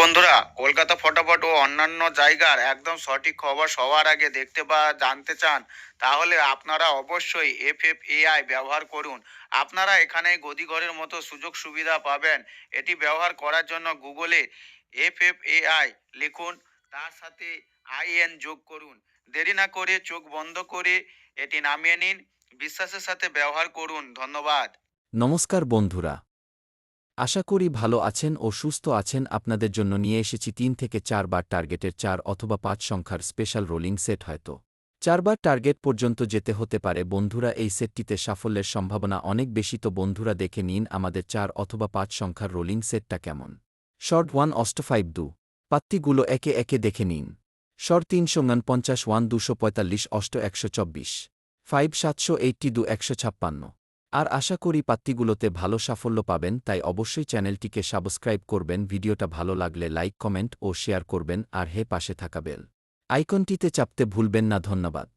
বন্ধুরা, কলকাতা ফটাফট ও অন্যান্য জায়গার একদম সঠিক খবর সবার আগে দেখতে বা জানতে চান, তাহলে আপনারা অবশ্যই এফএফএআই ব্যবহার করুন। আপনারা এখানে গদিঘরের মতো সুযোগ সুবিধা পাবেন। এটি ব্যবহার করার জন্য গুগলে এফএফএআই লিখুন, তার সাথে আইএন যোগ করুন। দেরি না করে চোখ বন্ধ করে এটি নামিয়ে নিন। বিশ্বাসের সাথে ব্যবহার করুন। ধন্যবাদ। নমস্কার বন্ধুরা, আশা করি ভালো আছেন ও সুস্থ আছেন। আপনাদের জন্য নিয়ে এসেছি ৩ থেকে ৪ বার টার্গেটের ৪ অথবা ৫ সংখ্যার স্পেশাল রোলিং সেট। হয়তো ৪ বার টার্গেট পর্যন্ত যেতে হতে পারে বন্ধুরা। এই সেটটিতে সাফল্যের সম্ভাবনা অনেক বেশি। তো বন্ধুরা, দেখে নিন আমাদের ৪ অথবা ৫ সংখ্যার রোলিং সেটটা কেমন। শর্ট 1 অষ্ট 5 দু পাত্তিগুলো একে একে দেখে নিন। শর্ট ৩৫০ 1 ২৪৫ অষ্ট ১২৪ 5 ৭৮০ দু ১৫৬ আর আশা করি পাত্তিগুলোতে ভালো সাফল্য পাবেন। তাই অবশ্যই চ্যানেলটিকে সাবস্ক্রাইব করবেন, ভিডিওটা ভালো লাগলে লাইক কমেন্ট ও শেয়ার করবেন, আর পাশে থাকা বেল আইকনটিতে চাপতে ভুলবেন না। ধন্যবাদ।